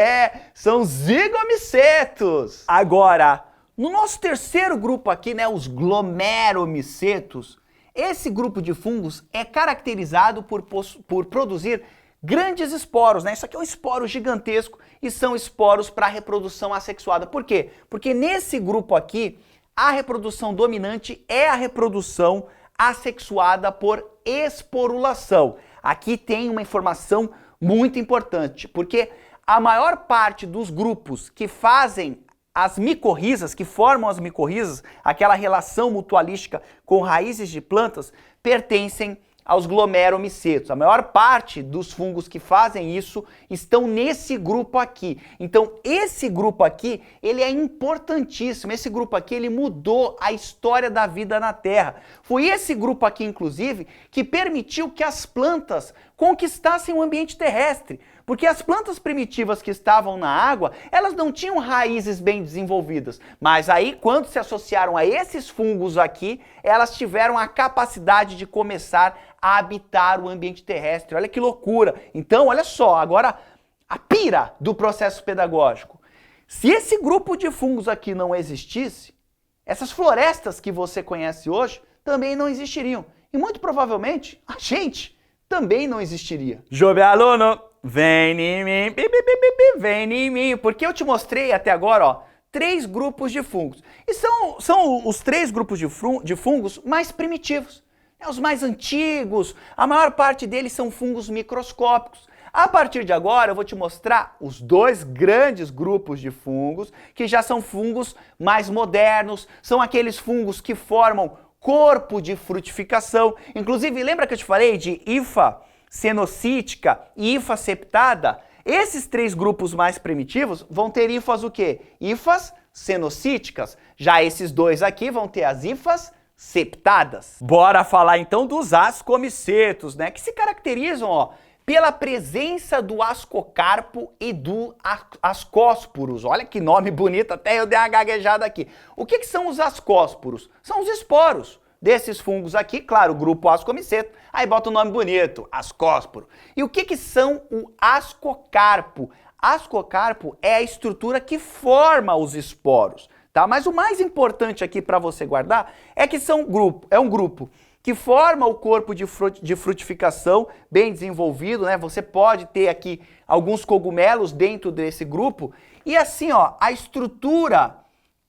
são zigomycetos. Agora, no nosso terceiro grupo aqui, né, os glomeromycetos, esse grupo de fungos é caracterizado por produzir grandes esporos, né? Isso aqui é um esporo gigantesco e são esporos para reprodução assexuada. Por quê? Porque nesse grupo aqui, a reprodução dominante é a reprodução assexuada por esporulação. Aqui tem uma informação muito importante, porque a maior parte dos grupos que fazem as micorrizas, que formam as micorrizas, aquela relação mutualística com raízes de plantas, pertencem aos glomeromycetos. A maior parte dos fungos que fazem isso estão nesse grupo aqui. Então, esse grupo aqui, ele é importantíssimo. Esse grupo aqui, ele mudou a história da vida na Terra. Foi esse grupo aqui, inclusive, que permitiu que as plantas conquistassem o ambiente terrestre. Porque as plantas primitivas que estavam na água, elas não tinham raízes bem desenvolvidas. Mas aí, quando se associaram a esses fungos aqui, elas tiveram a capacidade de começar a habitar o ambiente terrestre. Olha que loucura! Então, olha só, agora a pira do processo pedagógico. Se esse grupo de fungos aqui não existisse, essas florestas que você conhece hoje também não existiriam. E muito provavelmente, a gente também não existiria. Jovem aluno, vem em mim, vem em mim, porque eu te mostrei até agora, ó, 3 grupos de fungos. E são os 3 grupos de fungos mais primitivos, os mais antigos, a maior parte deles são fungos microscópicos. A partir de agora eu vou te mostrar os 2 grandes grupos de fungos, que já são fungos mais modernos, são aqueles fungos que formam corpo de frutificação. Inclusive, lembra que eu te falei de hifa cenocítica e hifa septada? Esses 3 grupos mais primitivos vão ter hifas o quê? Hifas cenocíticas. Já esses 2 aqui vão ter as hifas septadas. Bora falar então dos ascomycetos, né? Que se caracterizam, ó, pela presença do ascocarpo e do ascósporos. Olha que nome bonito, até eu dei uma gaguejada aqui. O que são os ascósporos? São os esporos. desses fungos aqui, claro, o grupo Ascomiceto, aí bota o nome bonito, Ascósporo. E o que são o ascocarpo? Ascocarpo é a estrutura que forma os esporos, tá? Mas o mais importante aqui para você guardar é que é um grupo que forma o corpo de frutificação bem desenvolvido, né? Você pode ter aqui alguns cogumelos dentro desse grupo e assim, ó, a estrutura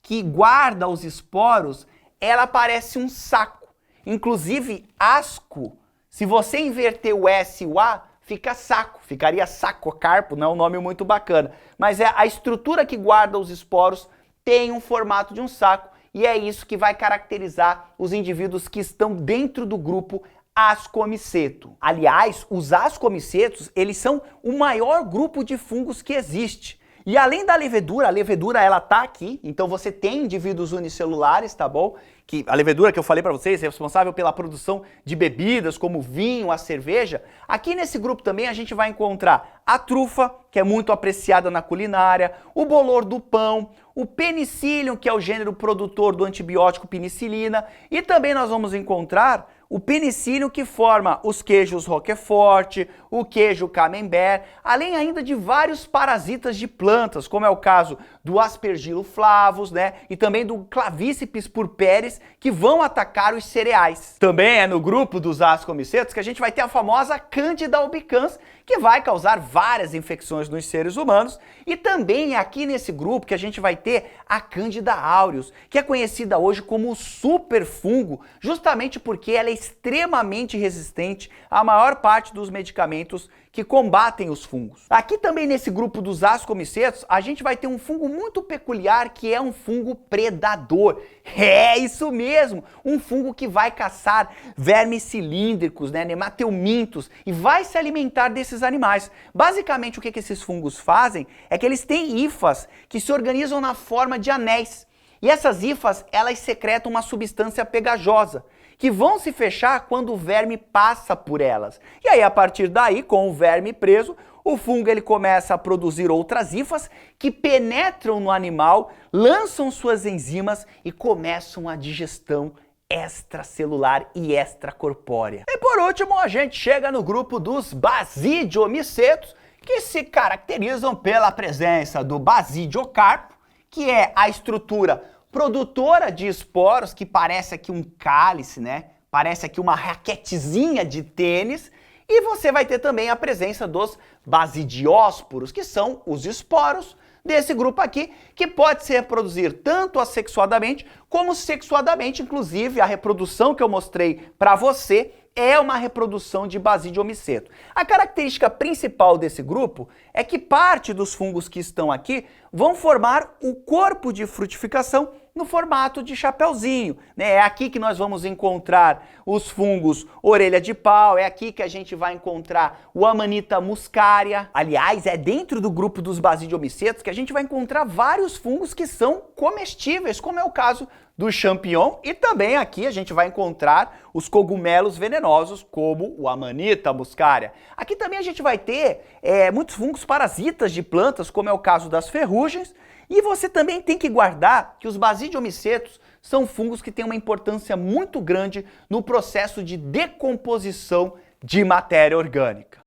que guarda os esporos, ela parece um saco. Inclusive, asco, se você inverter o S e o A, fica saco, ficaria sacocarpo, não é um nome muito bacana. Mas a estrutura que guarda os esporos tem um formato de um saco e é isso que vai caracterizar os indivíduos que estão dentro do grupo Ascomiceto. Aliás, os ascomicetos, eles são o maior grupo de fungos que existe. E além da levedura, a levedura ela tá aqui, então você tem indivíduos unicelulares, tá bom? Que a levedura que eu falei para vocês é responsável pela produção de bebidas como o vinho, a cerveja. Aqui nesse grupo também a gente vai encontrar a trufa, que é muito apreciada na culinária, o bolor do pão, o penicillium, que é o gênero produtor do antibiótico penicilina, e também nós vamos encontrar o penicillium que forma os queijos Roquefort, o queijo Camembert, além ainda de vários parasitas de plantas, como é o caso do Aspergillus flavus, né, e também do Clavíceps purpureus, que vão atacar os cereais. Também é no grupo dos ascomicetos que a gente vai ter a famosa Candida albicans, que vai causar várias infecções nos seres humanos, e também é aqui nesse grupo que a gente vai ter a Candida aureus, que é conhecida hoje como o superfungo, justamente porque ela é extremamente resistente à maior parte dos medicamentos que combatem os fungos. Aqui também nesse grupo dos ascomicetos, a gente vai ter um fungo muito peculiar que é um fungo predador. É isso mesmo, um fungo que vai caçar vermes cilíndricos, né, nemateumintos, e vai se alimentar desses animais. Basicamente o que esses fungos fazem é que eles têm hifas que se organizam na forma de anéis. E essas hifas, elas secretam uma substância pegajosa, que vão se fechar quando o verme passa por elas. E aí, a partir daí, com o verme preso, o fungo ele começa a produzir outras hifas que penetram no animal, lançam suas enzimas e começam a digestão extracelular e extracorpórea. E por último, a gente chega no grupo dos basidiomicetos, que se caracterizam pela presença do basidiocarpo, que é a estrutura produtora de esporos, que parece aqui um cálice, né? Parece aqui uma raquetezinha de tênis. E você vai ter também a presença dos basidiósporos, que são os esporos desse grupo aqui, que pode se reproduzir tanto assexuadamente como sexuadamente. Inclusive, a reprodução que eu mostrei para você é uma reprodução de basidiomiceto. A característica principal desse grupo é que parte dos fungos que estão aqui vão formar o corpo de frutificação no formato de chapeuzinho, né? É aqui que nós vamos encontrar os fungos orelha de pau, é aqui que a gente vai encontrar o Amanita muscaria. Aliás, é dentro do grupo dos basidiomicetos que a gente vai encontrar vários fungos que são comestíveis, como é o caso do champignon, e também aqui a gente vai encontrar os cogumelos venenosos, como o Amanita muscaria. Aqui também a gente vai ter muitos fungos parasitas de plantas, como é o caso das ferrugens, e você também tem que guardar que os basidiomicetos são fungos que têm uma importância muito grande no processo de decomposição de matéria orgânica.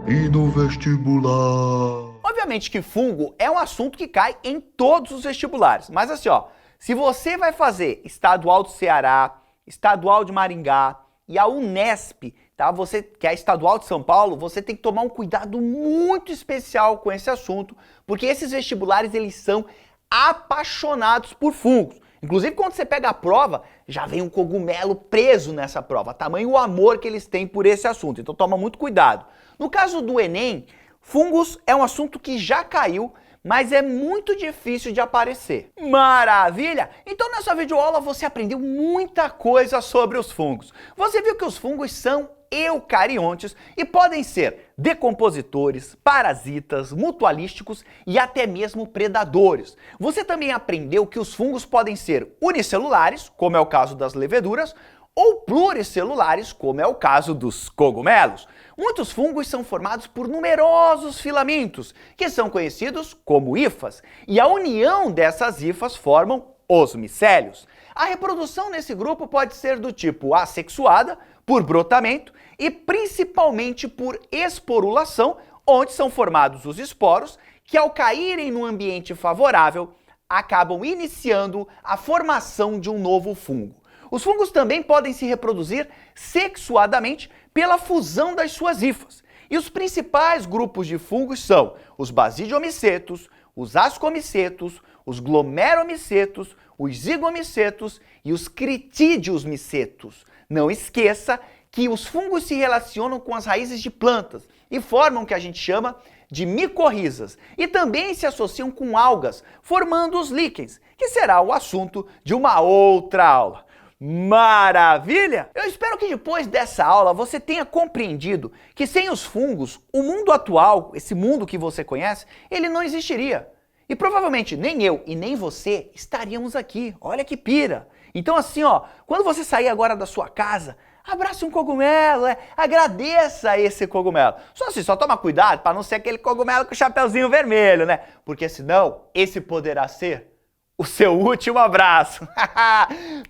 E no vestibular? Obviamente que fungo é um assunto que cai em todos os vestibulares, mas assim, ó, se você vai fazer Estadual do Ceará, Estadual de Maringá e a Unesp, tá? Você que é a Estadual de São Paulo, você tem que tomar um cuidado muito especial com esse assunto, porque esses vestibulares eles são apaixonados por fungos. Inclusive quando você pega a prova, já vem um cogumelo preso nessa prova, tamanho o amor que eles têm por esse assunto. Então toma muito cuidado. No caso do Enem, fungos é um assunto que já caiu, mas é muito difícil de aparecer. Maravilha? Então nessa videoaula você aprendeu muita coisa sobre os fungos. Você viu que os fungos são eucariontes e podem ser decompositores, parasitas, mutualísticos e até mesmo predadores. Você também aprendeu que os fungos podem ser unicelulares, como é o caso das leveduras, ou pluricelulares, como é o caso dos cogumelos. Muitos fungos são formados por numerosos filamentos, que são conhecidos como hifas, e a união dessas hifas formam os micélios. A reprodução nesse grupo pode ser do tipo assexuada, por brotamento e principalmente por esporulação, onde são formados os esporos que, ao caírem no ambiente favorável, acabam iniciando a formação de um novo fungo. Os fungos também podem se reproduzir sexuadamente pela fusão das suas hifas. E os principais grupos de fungos são os basidiomicetos, os ascomicetos, os glomeromicetos, os zigomicetos e os critidiosmicetos. Não esqueça que os fungos se relacionam com as raízes de plantas e formam o que a gente chama de micorrizas, e também se associam com algas, formando os líquens, que será o assunto de uma outra aula. Maravilha? Eu espero que depois dessa aula você tenha compreendido que sem os fungos, o mundo atual, esse mundo que você conhece, ele não existiria. E provavelmente nem eu e nem você estaríamos aqui. Olha que pira! Então assim, ó, quando você sair agora da sua casa, abrace um cogumelo, agradeça esse cogumelo. Só toma cuidado para não ser aquele cogumelo com o chapeuzinho vermelho, né? Porque senão esse poderá ser o seu último abraço.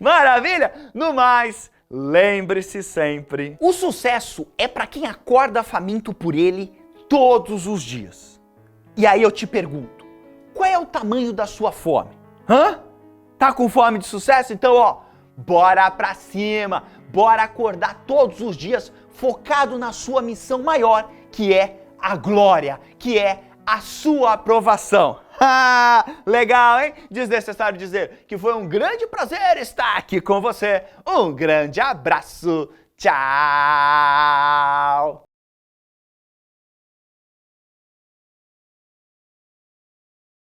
Maravilha? No mais, lembre-se sempre, o sucesso é para quem acorda faminto por ele todos os dias. E aí eu te pergunto, qual é o tamanho da sua fome? Tá com fome de sucesso? Então, ó, bora pra cima, bora acordar todos os dias focado na sua missão maior, que é a glória, que é a sua aprovação. Legal, hein? Desnecessário dizer que foi um grande prazer estar aqui com você. Um grande abraço. Tchau!